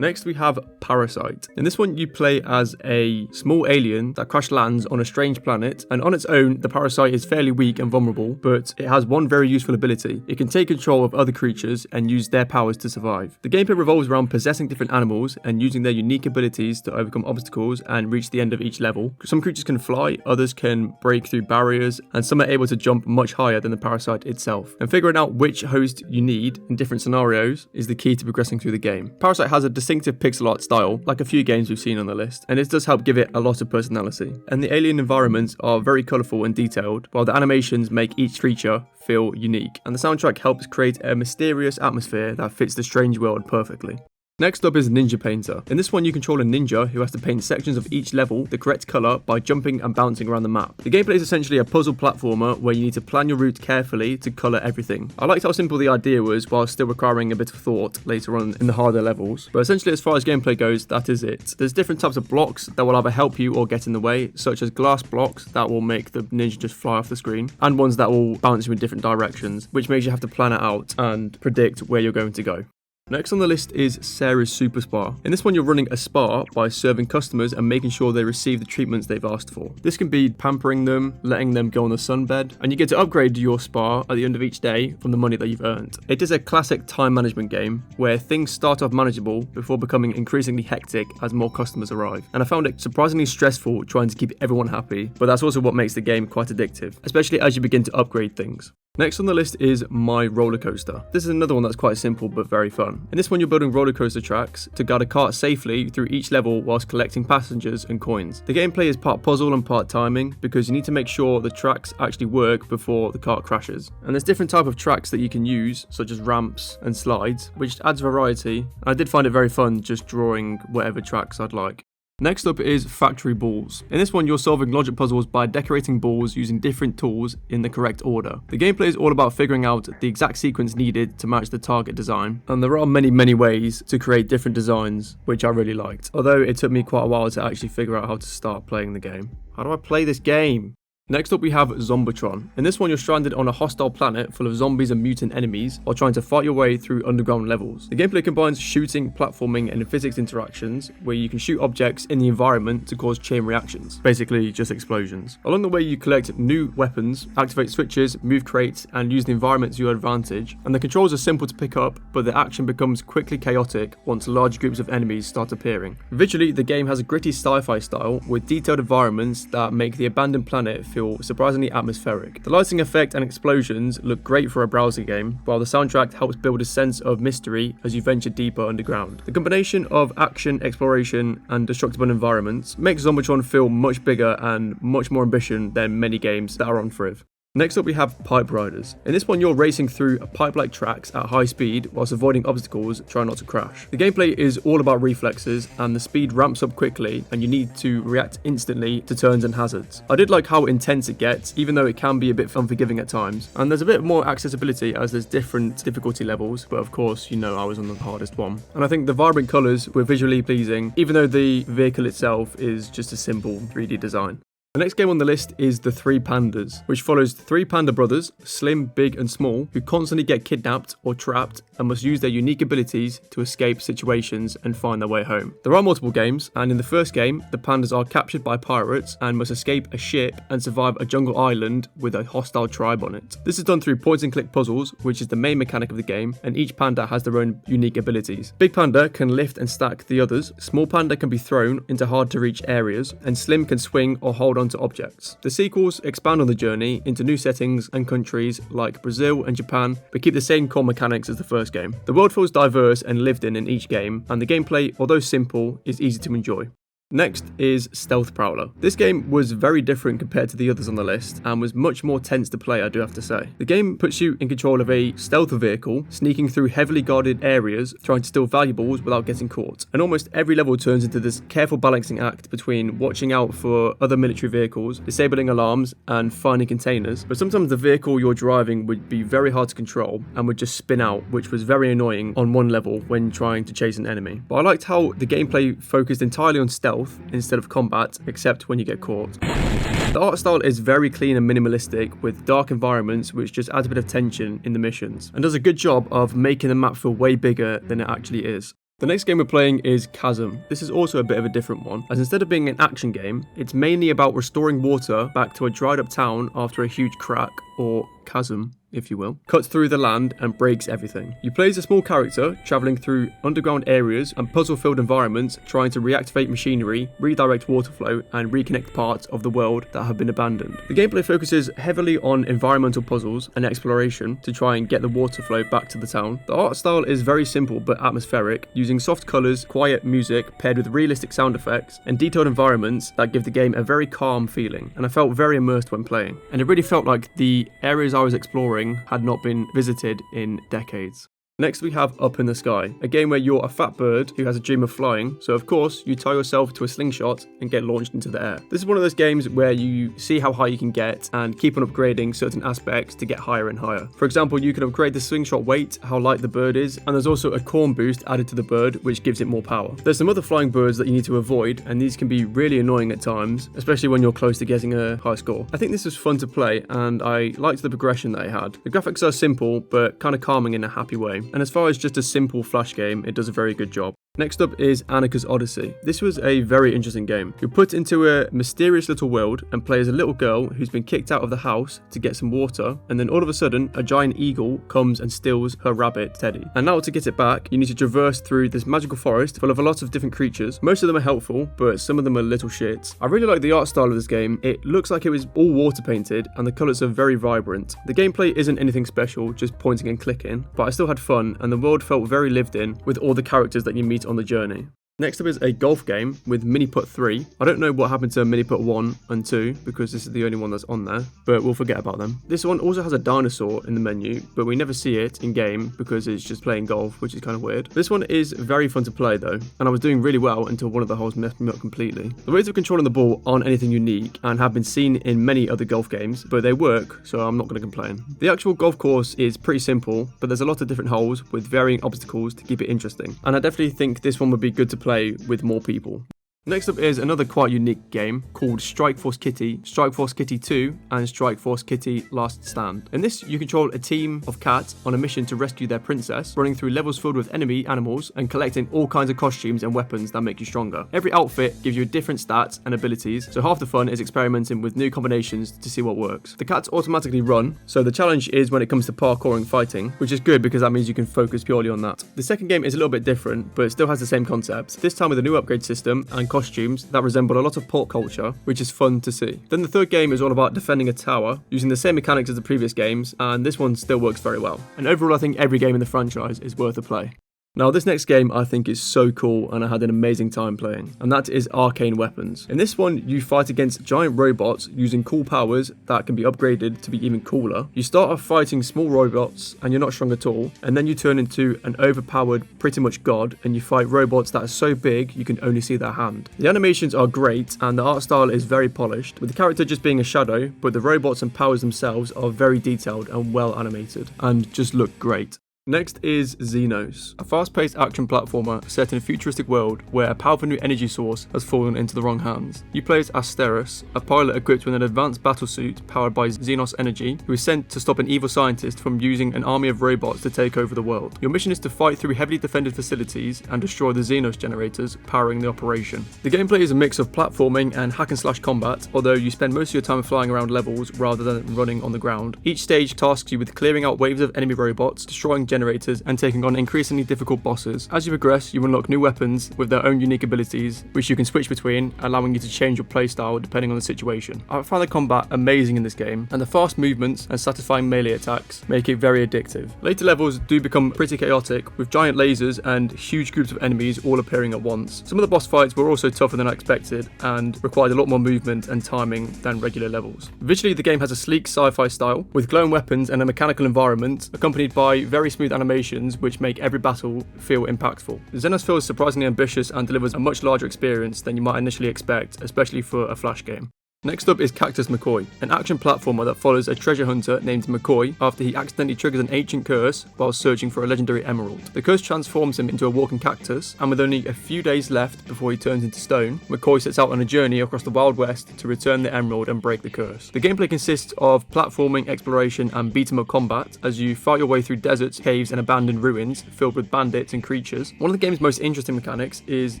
Next we have Parasite. In this one, you play as a small alien that crash lands on a strange planet, and on its own, the parasite is fairly weak and vulnerable, but it has one very useful ability. It can take control of other creatures and use their powers to survive. The gameplay revolves around possessing different animals and using their unique abilities to overcome obstacles and reach the end of each level. Some creatures can fly, others can break through barriers, and some are able to jump much higher than the parasite itself. And figuring out which host you need in different scenarios is the key to progressing through the game. Parasite has a distinctive pixel art style, like a few games we've seen on the list, and this does help give it a lot of personality. And the alien environments are very colourful and detailed, while the animations make each creature feel unique, and the soundtrack helps create a mysterious atmosphere that fits the strange world perfectly. Next up is Ninja Painter. In this one you control a ninja who has to paint sections of each level the correct colour by jumping and bouncing around the map. The gameplay is essentially a puzzle platformer where you need to plan your route carefully to colour everything. I liked how simple the idea was while still requiring a bit of thought later on in the harder levels, but essentially as far as gameplay goes, that is it. There's different types of blocks that will either help you or get in the way, such as glass blocks that will make the ninja just fly off the screen, and ones that will bounce you in different directions, which makes you have to plan it out and predict where you're going to go. Next on the list is Sarah's Super Spa. In this one you're running a spa by serving customers and making sure they receive the treatments they've asked for. This can be pampering them, letting them go on the sunbed, and you get to upgrade your spa at the end of each day from the money that you've earned. It is a classic time management game where things start off manageable before becoming increasingly hectic as more customers arrive. And I found it surprisingly stressful trying to keep everyone happy, but that's also what makes the game quite addictive, especially as you begin to upgrade things. Next on the list is My Roller Coaster. This is another one that's quite simple but very fun. In this one you're building roller coaster tracks to guide a cart safely through each level whilst collecting passengers and coins. The gameplay is part puzzle and part timing because you need to make sure the tracks actually work before the cart crashes. And there's different type of tracks that you can use, such as ramps and slides, which adds variety. I did find it very fun just drawing whatever tracks I'd like. Next up is Factory Balls. In this one you're solving logic puzzles by decorating balls using different tools in the correct order. The gameplay is all about figuring out the exact sequence needed to match the target design, and there are many ways to create different designs, which I really liked, although it took me quite a while to actually figure out how to start playing the game. How do I play this game? Next up we have Zombotron. In this one you're stranded on a hostile planet full of zombies and mutant enemies while trying to fight your way through underground levels. The gameplay combines shooting, platforming and physics interactions where you can shoot objects in the environment to cause chain reactions, basically just explosions. Along the way you collect new weapons, activate switches, move crates and use the environment to your advantage, and the controls are simple to pick up, but the action becomes quickly chaotic once large groups of enemies start appearing. Visually the game has a gritty sci-fi style with detailed environments that make the abandoned planet feel surprisingly atmospheric. The lighting effect and explosions look great for a browser game, while the soundtrack helps build a sense of mystery as you venture deeper underground. The combination of action, exploration, and destructible environments makes Zombotron feel much bigger and much more ambitious than many games that are on Friv. Next up we have Pipe Riders. In this one you're racing through pipe-like tracks at high speed whilst avoiding obstacles, trying not to crash. The gameplay is all about reflexes and the speed ramps up quickly and you need to react instantly to turns and hazards. I did like how intense it gets, even though it can be a bit unforgiving at times, and there's a bit more accessibility as there's different difficulty levels, but of course you know I was on the hardest one. And I think the vibrant colours were visually pleasing, even though the vehicle itself is just a simple 3D design. The next game on the list is The Three Pandas, which follows three panda brothers, Slim, Big and Small, who constantly get kidnapped or trapped and must use their unique abilities to escape situations and find their way home. There are multiple games, and in the first game, the pandas are captured by pirates and must escape a ship and survive a jungle island with a hostile tribe on it. This is done through point and click puzzles, which is the main mechanic of the game, and each panda has their own unique abilities. Big Panda can lift and stack the others, Small Panda can be thrown into hard to reach areas, and Slim can swing or hold onto objects. The sequels expand on the journey into new settings and countries like Brazil and Japan, but keep the same core mechanics as the first game. The world feels diverse and lived in each game, and the gameplay, although simple, is easy to enjoy. Next is Stealth Prowler. This game was very different compared to the others on the list and was much more tense to play, I do have to say. The game puts you in control of a stealth vehicle, sneaking through heavily guarded areas, trying to steal valuables without getting caught. And almost every level turns into this careful balancing act between watching out for other military vehicles, disabling alarms, and finding containers. But sometimes the vehicle you're driving would be very hard to control and would just spin out, which was very annoying on one level when trying to chase an enemy. But I liked how the gameplay focused entirely on stealth instead of combat, except when you get caught. The art style is very clean and minimalistic, with dark environments which just adds a bit of tension in the missions, and does a good job of making the map feel way bigger than it actually is. The next game we're playing is Chasm. This is also a bit of a different one, as instead of being an action game, it's mainly about restoring water back to a dried up town after a huge crack, or chasm, if you will, cuts through the land and breaks everything. You play as a small character travelling through underground areas and puzzle-filled environments, trying to reactivate machinery, redirect water flow, and reconnect parts of the world that have been abandoned. The gameplay focuses heavily on environmental puzzles and exploration to try and get the water flow back to the town. The art style is very simple but atmospheric, using soft colours, quiet music paired with realistic sound effects, and detailed environments that give the game a very calm feeling, and I felt very immersed when playing. And it really felt like the areas I was exploring had not been visited in decades. Next we have Up in the Sky, a game where you're a fat bird who has a dream of flying, so of course you tie yourself to a slingshot and get launched into the air. This is one of those games where you see how high you can get and keep on upgrading certain aspects to get higher and higher. For example, you can upgrade the slingshot weight, how light the bird is, and there's also a corn boost added to the bird which gives it more power. There's some other flying birds that you need to avoid, and these can be really annoying at times, especially when you're close to getting a high score. I think this was fun to play and I liked the progression that it had. The graphics are simple but kind of calming in a happy way. And as far as just a simple flash game, it does a very good job. Next up is Annika's Odyssey. This was a very interesting game. You're put into a mysterious little world and play as a little girl who's been kicked out of the house to get some water, and then all of a sudden a giant eagle comes and steals her rabbit Teddy. And now to get it back, you need to traverse through this magical forest full of a lot of different creatures. Most of them are helpful, but some of them are little shits. I really like the art style of this game. It looks like it was all water painted and the colours are very vibrant. The gameplay isn't anything special, just pointing and clicking, but I still had fun and the world felt very lived in with all the characters that you meet on the journey. Next up is a golf game with Mini Putt 3. I don't know what happened to Mini Putt 1 and 2 because this is the only one that's on there, but we'll forget about them. This one also has a dinosaur in the menu, but we never see it in game because it's just playing golf, which is kind of weird. This one is very fun to play though, and I was doing really well until one of the holes messed me up completely. The ways of controlling the ball aren't anything unique and have been seen in many other golf games, but they work, so I'm not going to complain. The actual golf course is pretty simple, but there's a lot of different holes with varying obstacles to keep it interesting, and I definitely think this one would be good to play with more people. Next up is another quite unique game called Strike Force Kitty, Strike Force Kitty 2, and Strike Force Kitty Last Stand. In this, you control a team of cats on a mission to rescue their princess, running through levels filled with enemy animals and collecting all kinds of costumes and weapons that make you stronger. Every outfit gives you different stats and abilities, so half the fun is experimenting with new combinations to see what works. The cats automatically run, so the challenge is when it comes to parkouring fighting, which is good because that means you can focus purely on that. The second game is a little bit different, but it still has the same concept, this time with a new upgrade system and costumes that resemble a lot of pop culture, which is fun to see. Then the third game is all about defending a tower, using the same mechanics as the previous games, and this one still works very well. And overall, I think every game in the franchise is worth a play. Now this next game I think is so cool and I had an amazing time playing, and that is Arcane Weapons. In this one you fight against giant robots using cool powers that can be upgraded to be even cooler. You start off fighting small robots and you're not strong at all, and then you turn into an overpowered pretty much god and you fight robots that are so big you can only see their hand. The animations are great and the art style is very polished, with the character just being a shadow, but the robots and powers themselves are very detailed and well animated and just look great. Next is Xenos, a fast-paced action platformer set in a futuristic world where a powerful new energy source has fallen into the wrong hands. You play as Asteris, a pilot equipped with an advanced battlesuit powered by Xenos energy, who is sent to stop an evil scientist from using an army of robots to take over the world. Your mission is to fight through heavily defended facilities and destroy the Xenos generators powering the operation. The gameplay is a mix of platforming and hack-and-slash combat, although you spend most of your time flying around levels rather than running on the ground. Each stage tasks you with clearing out waves of enemy robots, destroying generators, and taking on increasingly difficult bosses. As you progress, you unlock new weapons with their own unique abilities, which you can switch between, allowing you to change your playstyle depending on the situation. I found the combat amazing in this game, and the fast movements and satisfying melee attacks make it very addictive. Later levels do become pretty chaotic, with giant lasers and huge groups of enemies all appearing at once. Some of the boss fights were also tougher than I expected, and required a lot more movement and timing than regular levels. Visually, the game has a sleek sci-fi style, with glowing weapons and a mechanical environment, accompanied by very smooth animation which make every battle feel impactful. Xenos feels surprisingly ambitious and delivers a much larger experience than you might initially expect, especially for a flash game. Next up is Cactus McCoy, an action platformer that follows a treasure hunter named McCoy after he accidentally triggers an ancient curse while searching for a legendary emerald. The curse transforms him into a walking cactus, and with only a few days left before he turns into stone, McCoy sets out on a journey across the Wild West to return the emerald and break the curse. The gameplay consists of platforming, exploration, and beat-em-up combat as you fight your way through deserts, caves, and abandoned ruins filled with bandits and creatures. One of the game's most interesting mechanics is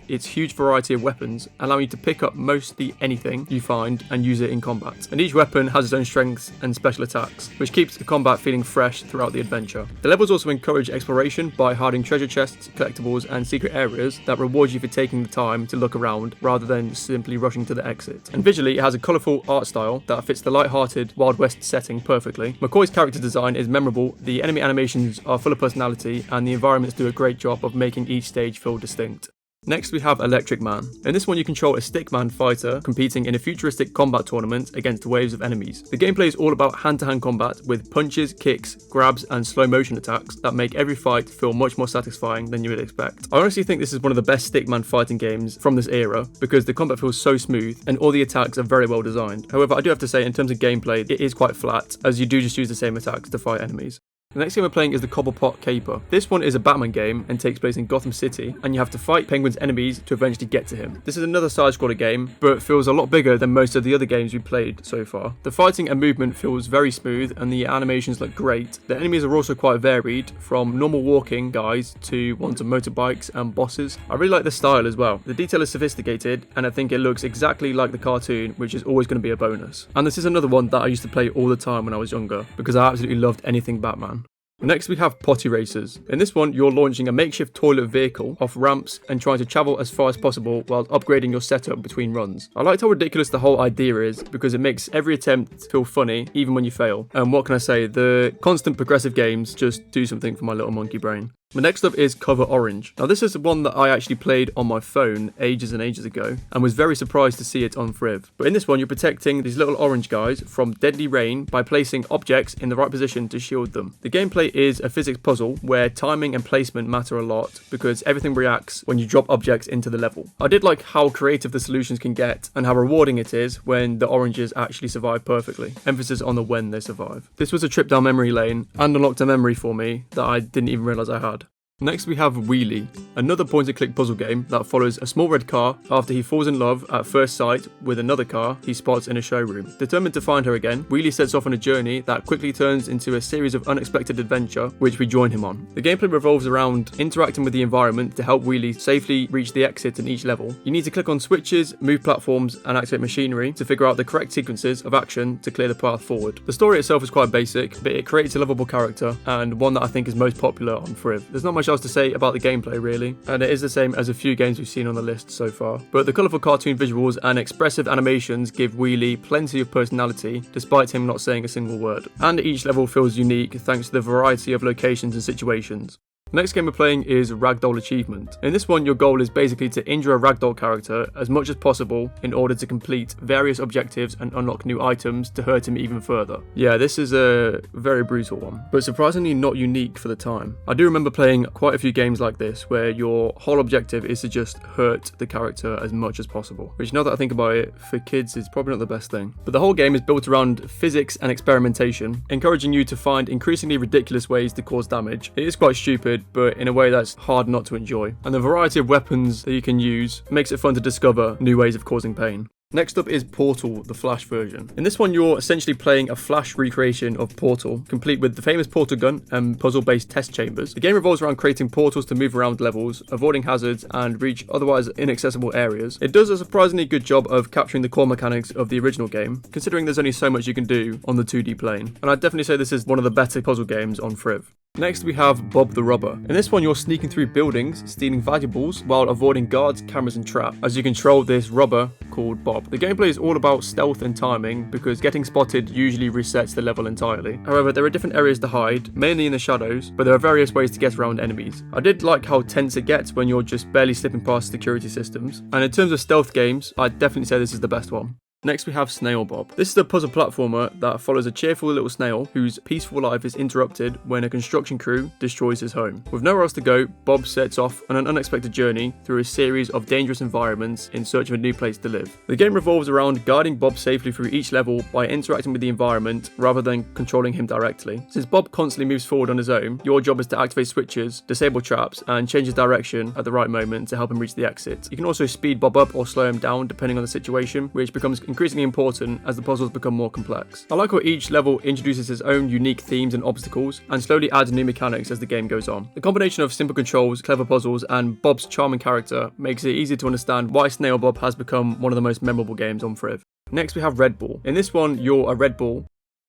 its huge variety of weapons, allowing you to pick up mostly anything you find and use it in combat. And each weapon has its own strengths and special attacks, which keeps the combat feeling fresh throughout the adventure. The levels also encourage exploration by hiding treasure chests, collectibles, and secret areas that reward you for taking the time to look around rather than simply rushing to the exit. And visually, it has a colourful art style that fits the light-hearted Wild West setting perfectly. McCoy's character design is memorable, the enemy animations are full of personality, and the environments do a great job of making each stage feel distinct. Next we have Electric Man. In this one you control a stickman fighter competing in a futuristic combat tournament against waves of enemies. The gameplay is all about hand-to-hand combat with punches, kicks, grabs and slow motion attacks that make every fight feel much more satisfying than you would expect. I honestly think this is one of the best stickman fighting games from this era because the combat feels so smooth and all the attacks are very well designed. However, I do have to say in terms of gameplay it is quite flat as you do just use the same attacks to fight enemies. The next game we're playing is the Cobblepot Caper. This one is a Batman game and takes place in Gotham City, and you have to fight Penguin's enemies to eventually get to him. This is another side-scroller game, but feels a lot bigger than most of the other games we played so far. The fighting and movement feels very smooth, and the animations look great. The enemies are also quite varied, from normal walking guys to ones on motorbikes and bosses. I really like the style as well. The detail is sophisticated, and I think it looks exactly like the cartoon, which is always going to be a bonus. And this is another one that I used to play all the time when I was younger, because I absolutely loved anything Batman. Next we have Potty Racers. In this one, you're launching a makeshift toilet vehicle off ramps and trying to travel as far as possible while upgrading your setup between runs. I liked how ridiculous the whole idea is because it makes every attempt feel funny even when you fail. And what can I say, the constant progressive games just do something for my little monkey brain. The next up is Cover Orange. Now this is one that I actually played on my phone ages and ages ago and was very surprised to see it on Friv. But in this one you're protecting these little orange guys from deadly rain by placing objects in the right position to shield them. The gameplay is a physics puzzle where timing and placement matter a lot because everything reacts when you drop objects into the level. I did like how creative the solutions can get and how rewarding it is when the oranges actually survive perfectly. Emphasis on the when they survive. This was a trip down memory lane and unlocked a memory for me that I didn't even realise I had. Next we have Wheelie, another point-and-click puzzle game that follows a small red car after he falls in love at first sight with another car he spots in a showroom. Determined to find her again, Wheelie sets off on a journey that quickly turns into a series of unexpected adventure which we join him on. The gameplay revolves around interacting with the environment to help Wheelie safely reach the exit in each level. You need to click on switches, move platforms and activate machinery to figure out the correct sequences of action to clear the path forward. The story itself is quite basic, but it creates a lovable character and one that I think is most popular on Friv. There's not much else to say about the gameplay really, and it is the same as a few games we've seen on the list so far. But the colourful cartoon visuals and expressive animations give Wheelie plenty of personality despite him not saying a single word. And each level feels unique thanks to the variety of locations and situations. The next game we're playing is Ragdoll Achievement. In this one, your goal is basically to injure a ragdoll character as much as possible in order to complete various objectives and unlock new items to hurt him even further. Yeah, this is a very brutal one, but surprisingly not unique for the time. I do remember playing quite a few games like this where your whole objective is to just hurt the character as much as possible, which now that I think about it, for kids is probably not the best thing. But the whole game is built around physics and experimentation, encouraging you to find increasingly ridiculous ways to cause damage. It is quite stupid, but in a way that's hard not to enjoy. And the variety of weapons that you can use makes it fun to discover new ways of causing pain. Next up is Portal, the Flash version. In this one, you're essentially playing a Flash recreation of Portal, complete with the famous portal gun and puzzle-based test chambers. The game revolves around creating portals to move around levels, avoiding hazards, and reach otherwise inaccessible areas. It does a surprisingly good job of capturing the core mechanics of the original game, considering there's only so much you can do on the 2D plane. And I'd definitely say this is one of the better puzzle games on Friv. Next we have Bob the Robber. In this one you're sneaking through buildings, stealing valuables while avoiding guards, cameras and traps as you control this robber called Bob. The gameplay is all about stealth and timing because getting spotted usually resets the level entirely. However, there are different areas to hide, mainly in the shadows, but there are various ways to get around enemies. I did like how tense it gets when you're just barely slipping past security systems, and in terms of stealth games, I'd definitely say this is the best one. Next we have Snail Bob. This is a puzzle platformer that follows a cheerful little snail whose peaceful life is interrupted when a construction crew destroys his home. With nowhere else to go, Bob sets off on an unexpected journey through a series of dangerous environments in search of a new place to live. The game revolves around guiding Bob safely through each level by interacting with the environment rather than controlling him directly. Since Bob constantly moves forward on his own, your job is to activate switches, disable traps, and change his direction at the right moment to help him reach the exit. You can also speed Bob up or slow him down depending on the situation, which becomes increasingly important as the puzzles become more complex. I like how each level introduces its own unique themes and obstacles and slowly adds new mechanics as the game goes on. The combination of simple controls, clever puzzles, and Bob's charming character makes it easy to understand why Snail Bob has become one of the most memorable games on Friv. Next we have Red Bull. In this one, you're a Red Bull,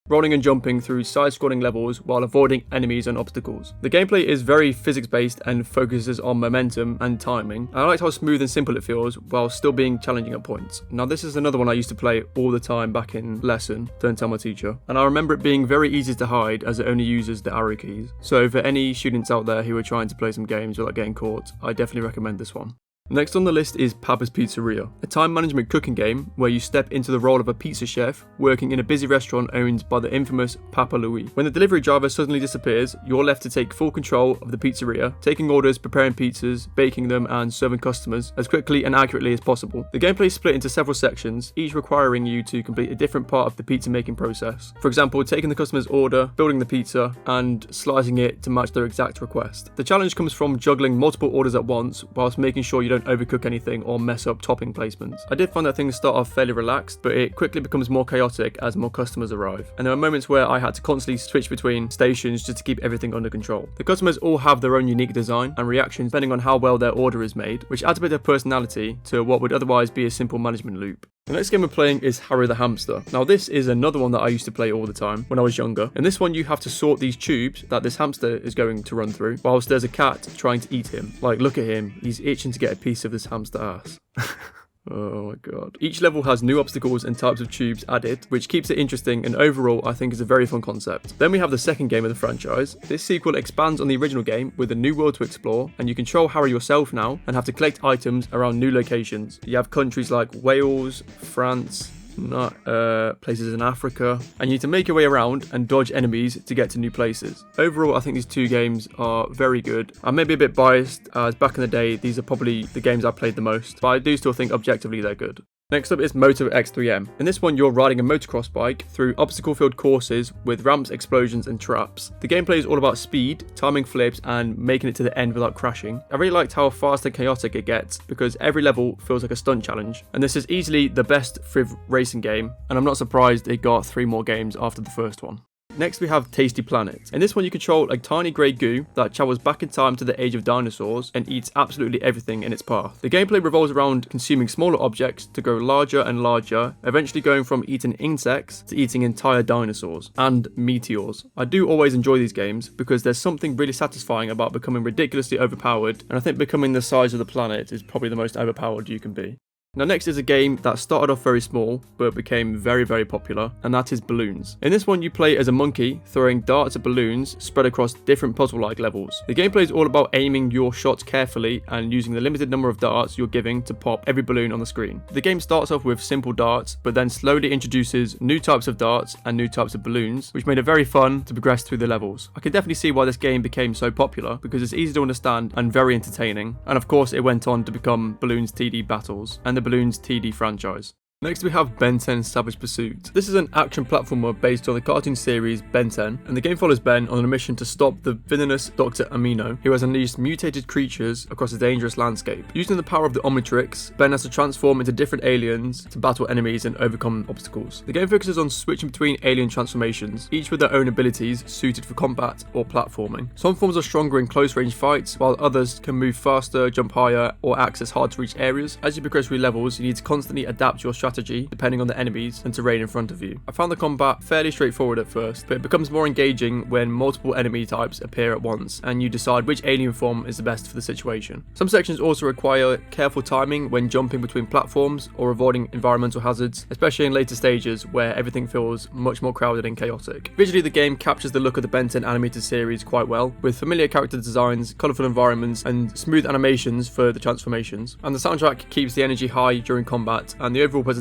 rolling and jumping through side-scrolling levels while avoiding enemies and obstacles. The gameplay is very physics-based and focuses on momentum and timing. I liked how smooth and simple it feels while still being challenging at points. Now this is another one I used to play all the time back in lesson, don't tell my teacher. And I remember it being very easy to hide as it only uses the arrow keys. So for any students out there who are trying to play some games without getting caught, I definitely recommend this one. Next on the list is Papa's Pizzeria, a time management cooking game where you step into the role of a pizza chef working in a busy restaurant owned by the infamous Papa Louis. When the delivery driver suddenly disappears, you're left to take full control of the pizzeria, taking orders, preparing pizzas, baking them and serving customers as quickly and accurately as possible. The gameplay is split into several sections, each requiring you to complete a different part of the pizza making process. For example, taking the customer's order, building the pizza, and slicing it to match their exact request. The challenge comes from juggling multiple orders at once whilst making sure you don't overcook anything or mess up topping placements. I did find that things start off fairly relaxed, but it quickly becomes more chaotic as more customers arrive. And there are moments where I had to constantly switch between stations just to keep everything under control. The customers all have their own unique design and reactions depending on how well their order is made, which adds a bit of personality to what would otherwise be a simple management loop. The next game we're playing is Harry the Hamster. Now this is another one that I used to play all the time when I was younger. In this one you have to sort these tubes that this hamster is going to run through, whilst there's a cat trying to eat him. Like, look at him, he's itching to get a piece of this hamster ass. Oh my god. Each level has new obstacles and types of tubes added, which keeps it interesting and overall I think is a very fun concept. Then we have the second game of the franchise. This sequel expands on the original game with a new world to explore, and you control Harry yourself now and have to collect items around new locations. You have countries like Wales, France, places in Africa, and you need to make your way around and dodge enemies to get to new places. Overall, I think these two games are very good. I may be a bit biased as back in the day these are probably the games I played the most, but I do still think objectively they're good. Next up is Moto X3M. In this one, you're riding a motocross bike through obstacle-filled courses with ramps, explosions, and traps. The gameplay is all about speed, timing flips, and making it to the end without crashing. I really liked how fast and chaotic it gets because every level feels like a stunt challenge. And this is easily the best Friv racing game, and I'm not surprised it got 3 more games after the first one. Next we have Tasty Planet. In this one you control a tiny grey goo that travels back in time to the age of dinosaurs and eats absolutely everything in its path. The gameplay revolves around consuming smaller objects to grow larger and larger, eventually going from eating insects to eating entire dinosaurs and meteors. I do always enjoy these games because there's something really satisfying about becoming ridiculously overpowered, and I think becoming the size of the planet is probably the most overpowered you can be. Now next is a game that started off very small but became very, very popular, and that is Balloons. In this one you play as a monkey throwing darts at balloons spread across different puzzle-like levels. The gameplay is all about aiming your shots carefully and using the limited number of darts you're giving to pop every balloon on the screen. The game starts off with simple darts but then slowly introduces new types of darts and new types of balloons, which made it very fun to progress through the levels. I can definitely see why this game became so popular because it's easy to understand and very entertaining, and of course it went on to become Balloons TD Battles and the Balloons TD franchise. Next we have Ben 10 Savage Pursuit. This is an action platformer based on the cartoon series Ben 10, and the game follows Ben on a mission to stop the villainous Dr. Amino, who has unleashed mutated creatures across a dangerous landscape. Using the power of the Omnitrix, Ben has to transform into different aliens to battle enemies and overcome obstacles. The game focuses on switching between alien transformations, each with their own abilities suited for combat or platforming. Some forms are stronger in close range fights, while others can move faster, jump higher, or access hard to reach areas. As you progress through levels, you need to constantly adapt your strategy depending on the enemies and terrain in front of you. I found the combat fairly straightforward at first, but it becomes more engaging when multiple enemy types appear at once and you decide which alien form is the best for the situation. Some sections also require careful timing when jumping between platforms or avoiding environmental hazards, especially in later stages where everything feels much more crowded and chaotic. Visually, the game captures the look of the Ben 10 animated series quite well, with familiar character designs, colourful environments, and smooth animations for the transformations. And the soundtrack keeps the energy high during combat, and the overall presentation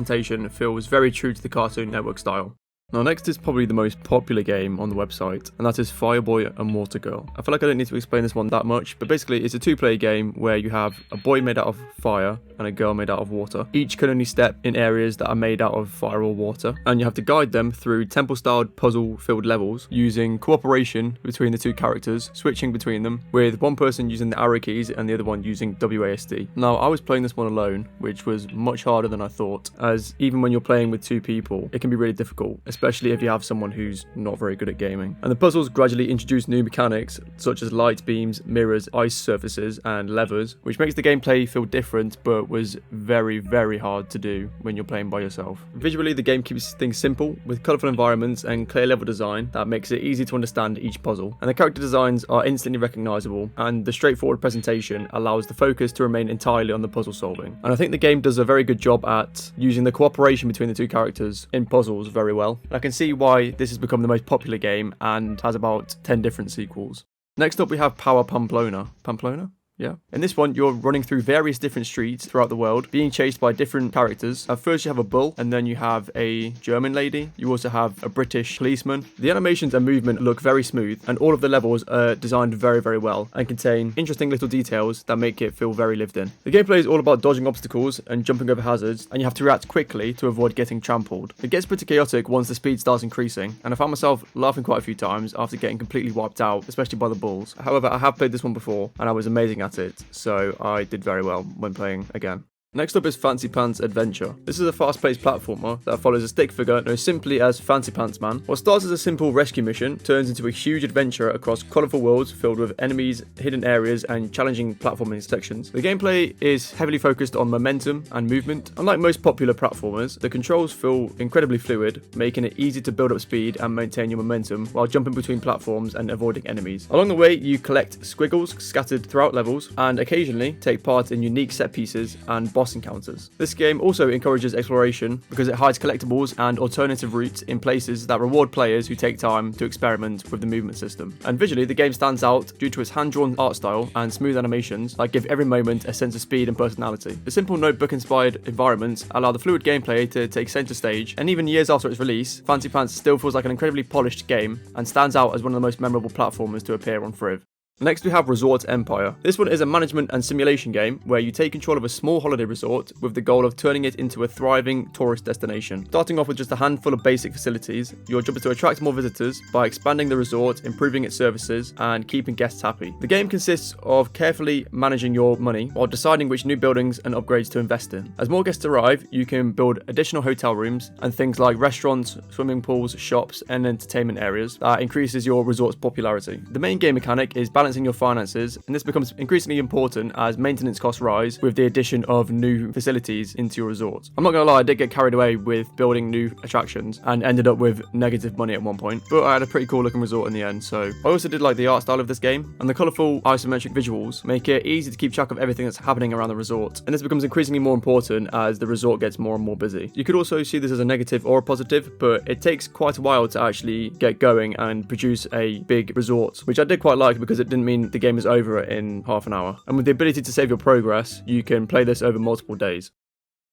feels very true to the Cartoon Network style. Now next is probably the most popular game on the website, and that is Fireboy and Water Girl. I feel like I don't need to explain this one that much, but basically it's a two-player game where you have a boy made out of fire and a girl made out of water. Each can only step in areas that are made out of fire or water, and you have to guide them through temple-styled puzzle-filled levels using cooperation between the two characters, switching between them, with one person using the arrow keys and the other one using WASD. Now I was playing this one alone, which was much harder than I thought, as even when you're playing with two people, it can be really difficult, especially if you have someone who's not very good at gaming. And the puzzles gradually introduce new mechanics, such as light beams, mirrors, ice surfaces, and levers, which makes the gameplay feel different, but was very, very hard to do when you're playing by yourself. Visually, the game keeps things simple, with colourful environments and clear level design that makes it easy to understand each puzzle. And the character designs are instantly recognisable, and the straightforward presentation allows the focus to remain entirely on the puzzle solving. And I think the game does a very good job at using the cooperation between the two characters in puzzles very well. I can see why this has become the most popular game and has about 10 different sequels. Next up we have Power Pamplona. Pamplona? Yeah. In this one, you're running through various different streets throughout the world, being chased by different characters. At first, you have a bull, and then you have a German lady. You also have a British policeman. The animations and movement look very smooth, and all of the levels are designed very, very well and contain interesting little details that make it feel very lived in. The gameplay is all about dodging obstacles and jumping over hazards, and you have to react quickly to avoid getting trampled. It gets pretty chaotic once the speed starts increasing, and I found myself laughing quite a few times after getting completely wiped out, especially by the bulls. However, I have played this one before, and I was amazing at it, so I did very well when playing again. Next up is Fancy Pants Adventure. This is a fast-paced platformer that follows a stick figure known simply as Fancy Pants Man. What starts as a simple rescue mission turns into a huge adventure across colourful worlds filled with enemies, hidden areas, and challenging platforming sections. The gameplay is heavily focused on momentum and movement. Unlike most popular platformers, the controls feel incredibly fluid, making it easy to build up speed and maintain your momentum while jumping between platforms and avoiding enemies. Along the way, you collect squiggles scattered throughout levels and occasionally take part in unique set pieces and boss encounters. This game also encourages exploration because it hides collectibles and alternative routes in places that reward players who take time to experiment with the movement system. And visually, the game stands out due to its hand-drawn art style and smooth animations that give every moment a sense of speed and personality. The simple notebook-inspired environments allow the fluid gameplay to take center stage, and even years after its release, Fancy Pants still feels like an incredibly polished game and stands out as one of the most memorable platformers to appear on Friv. Next we have Resort Empire. This one is a management and simulation game where you take control of a small holiday resort with the goal of turning it into a thriving tourist destination. Starting off with just a handful of basic facilities, your job is to attract more visitors by expanding the resort, improving its services, and keeping guests happy. The game consists of carefully managing your money while deciding which new buildings and upgrades to invest in. As more guests arrive, you can build additional hotel rooms and things like restaurants, swimming pools, shops, and entertainment areas that increases your resort's popularity. The main game mechanic is balancing your finances, and this becomes increasingly important as maintenance costs rise with the addition of new facilities into your resort. I'm not gonna lie, I did get carried away with building new attractions and ended up with negative money at one point, but I had a pretty cool looking resort in the end. So I also did like the art style of this game, and the colourful isometric visuals make it easy to keep track of everything that's happening around the resort, and this becomes increasingly more important as the resort gets more and more busy. You could also see this as a negative or a positive, but it takes quite a while to actually get going and produce a big resort, which I did quite like because it didn't mean the game is over in half an hour. And with the ability to save your progress, you can play this over multiple days.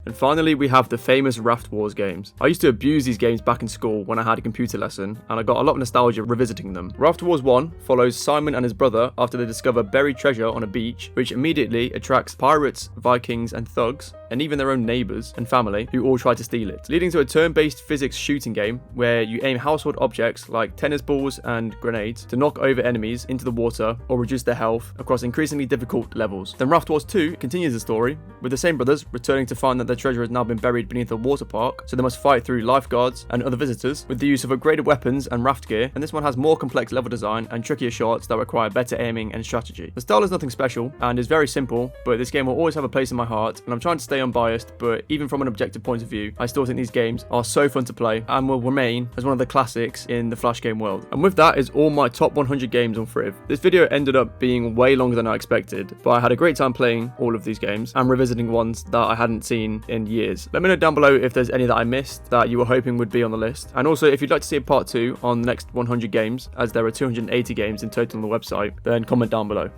And finally, we have the famous Raft Wars games. I used to abuse these games back in school when I had a computer lesson, and I got a lot of nostalgia revisiting them. Raft Wars 1 follows Simon and his brother after they discover buried treasure on a beach, which immediately attracts pirates, Vikings, and thugs, and even their own neighbours and family who all try to steal it, leading to a turn-based physics shooting game where you aim household objects like tennis balls and grenades to knock over enemies into the water or reduce their health across increasingly difficult levels. Then Raft Wars 2 continues the story, with the same brothers returning to find that their treasure has now been buried beneath a water park, so they must fight through lifeguards and other visitors with the use of upgraded weapons and raft gear, and this one has more complex level design and trickier shots that require better aiming and strategy. The style is nothing special and is very simple, but this game will always have a place in my heart, and I'm trying to stay unbiased, but even from an objective point of view, I still think these games are so fun to play and will remain as one of the classics in the Flash game world. And with that is all my top 100 games on Friv. This video ended up being way longer than I expected, but I had a great time playing all of these games and revisiting ones that I hadn't seen in years. Let me know down below if there's any that I missed that you were hoping would be on the list, and also if you'd like to see a part 2 on the next 100 games, as there are 280 games in total on the website, then comment down below.